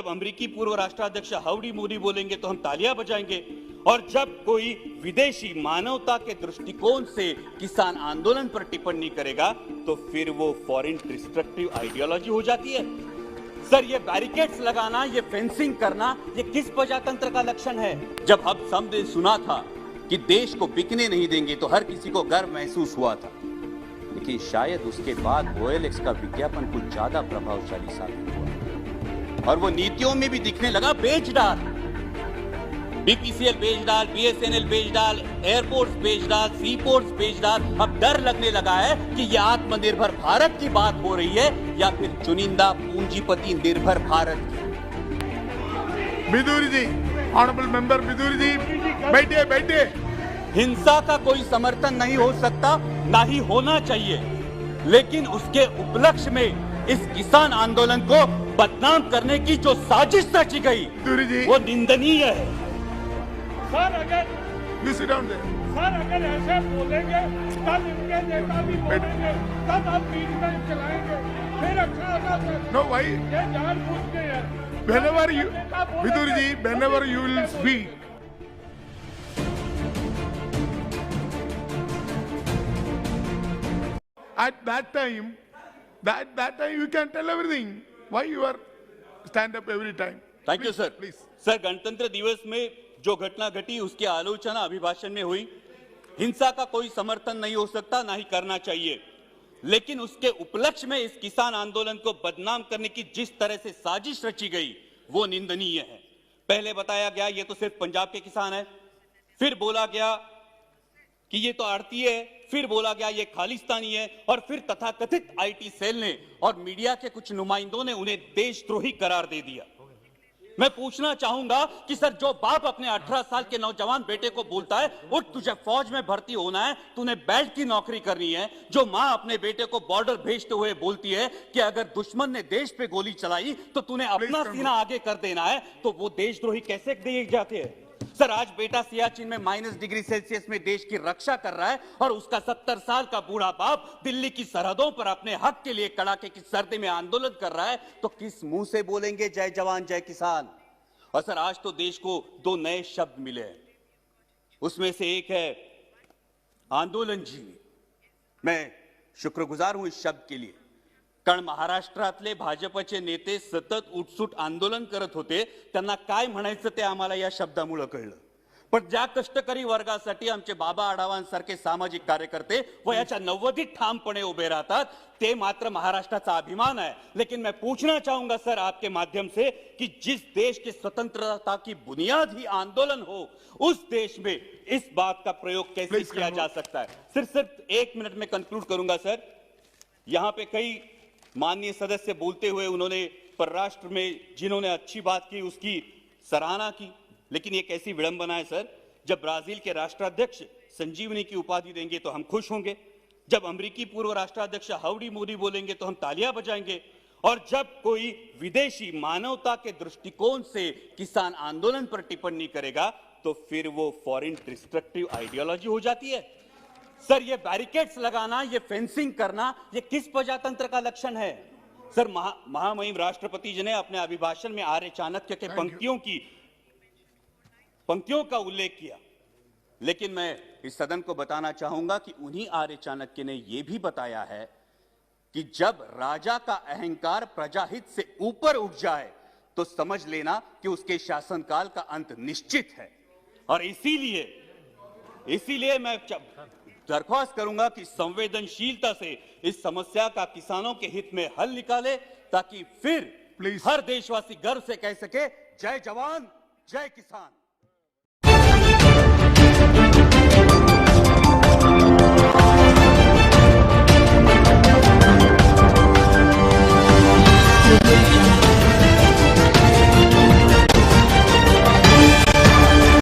जब अमेरिकी पूर्व राष्ट्राध्यक्ष हाउडी मोदी बोलेंगे तो हम तालियां बजाएंगे, और जब कोई विदेशी मानवता के दृष्टिकोण से किसान आंदोलन पर टिप्पणी करेगा तो फिर वो फॉरेन डिस्ट्रक्टिव आइडियोलॉजी हो जाती है। सर, ये बैरिकेड्स लगाना, ये फेंसिंग करना, ये किस प्रजातंत्र का लक्षण है? जब हम सबने सुना था कि देश को बिकने नहीं देंगे तो हर किसी को गर्व महसूस हुआ था, लेकिन शायद उसके बाद OLX का विज्ञापन कुछ ज्यादा प्रभावशाली साबित हुआ और वो नीतियों में भी दिखने लगा। बेच डाल, BPCL बेच डाल, BSNL बेच डाल, एयरपोर्ट्स बेच डाल, सीपोर्ट्स बेच डाल। अब डर लगने लगा है कि ये आत्मनिर्भर भारत की बात हो रही है या फिर चुनिंदा पूंजीपति निर्भर भारत की। बिदूरी जी, ऑनरेबल मेंबर बिदूरी जी, बैठिए बैठिए। हिंसा का कोई समर्थन नहीं हो सकता, ना ही होना चाहिए, लेकिन उसके उपलक्ष्य में इस किसान आंदोलन को बदनाम करने की जो साजिश रची गई वो निंदनीय है। सर, अगर ऐसे बोलेंगे तब इनके नेता भी बोलेंगे, तब आप ट्रीटमेंट चलाएंगे, फिर अच्छा होगा सर। नो भाई, ये जानबूझ के है। whenever you, Bidhuri ji, whenever you will speak, at that time you can tell everything. Why you are stand up every time? Thank you sir. Please. Sir, गणतंत्र दिवस में जो घटना घटी उसकी आलोचना अभिभाषण में हुई। हिंसा का कोई समर्थन नहीं हो सकता, ना ही करना चाहिए, लेकिन उसके उपलक्ष्य में इस किसान आंदोलन को बदनाम करने की जिस तरह से साजिश रची गई वो निंदनीय है। पहले बताया गया ये तो सिर्फ पंजाब के किसान है, फिर बोला गया कि ये तो आड़ती है, फिर बोला गया ये खालिस्तानी है, और फिर तथाकथित IT सेल ने और मीडिया के कुछ नुमाइंदों ने उन्हें देशद्रोही करार दे दिया। मैं पूछना चाहूंगा कि सर, जो बाप अपने 18 साल के नौजवान बेटे को बोलता है उठ तुझे फौज में भर्ती होना है, तूने बेल्ट की नौकरी करनी है, जो मां अपने बेटे को बॉर्डर भेजते हुए बोलती है कि अगर दुश्मन ने देश पे गोली चलाई तो तूने अपना सीना आगे कर देना है, तो वो देशद्रोही कैसे दिए जाते हैं? सर, आज बेटा सियाचिन में -डिग्री सेल्सियस में देश की रक्षा कर रहा है और उसका 70 साल का बूढ़ा बाप दिल्ली की सरहदों पर अपने हक के लिए कड़ाके की सर्दी में आंदोलन कर रहा है, तो किस मुंह से बोलेंगे जय जवान जय किसान? और सर, आज तो देश को 2 नए शब्द मिले हैं, उसमें से एक है आंदोलन जीवी। मैं शुक्रगुजार हूं इस शब्द के लिए, कारण महाराष्ट्रातले भाजपचे नेते सतत उठसूट आंदोलन करत होते, त्यांना काय म्हणायचं ते आम्हाला या शब्दामुळे कळलं। पण ज्या कष्टकरी वर्गासाठी आमचे बाबा आढावांसारखे सामाजिक कार्यकर्ते वयाच्या 90 ठामपणे उभे राहतात, ते मात्र महाराष्ट्राचा अभिमान है। लेकिन मैं पूछना चाहूंगा सर आपके माध्यम से कि जिस देश की स्वतंत्रता की बुनियाद ही आंदोलन हो, उस देश में इस बात का प्रयोग कैसे किया जा सकता है? सिर्फ 1 मिनट में कंक्लूड करूंगा सर। यहां पे कई माननीय सदस्य बोलते हुए उन्होंने परराष्ट्र में जिन्होंने अच्छी बात की उसकी सराहना की, लेकिन ये कैसी विडंबना है सर, जब ब्राजील के राष्ट्राध्यक्ष संजीवनी की उपाधि देंगे तो हम खुश होंगे, जब अमेरिकी पूर्व राष्ट्राध्यक्ष हाउडी मोदी बोलेंगे तो हम तालियां बजाएंगे, और जब कोई विदेशी मानवता के दृष्टिकोण से किसान आंदोलन पर टिप्पणी करेगा तो फिर वो फॉरेन डिस्ट्रक्टिव आइडियोलॉजी हो जाती है। सर, ये बैरिकेड्स लगाना, ये फेंसिंग करना, ये किस प्रजातंत्र का लक्षण है? सर, महामहिम राष्ट्रपति जी ने अपने अभिभाषण में आर्य चाणक्य के पंक्तियों का उल्लेख किया, लेकिन मैं इस सदन को बताना चाहूंगा कि उन्हीं आर्य चाणक्य ने यह भी बताया है कि जब राजा का अहंकार प्रजाहित से ऊपर उठ जाए तो समझ लेना कि उसके शासनकाल का अंत निश्चित है। और इसीलिए मैं दरख्वास्त करूंगा कि संवेदनशीलता से इस समस्या का किसानों के हित में हल निकाले, ताकि फिर हर देशवासी गर्व से कह सके जय जवान जय किसान।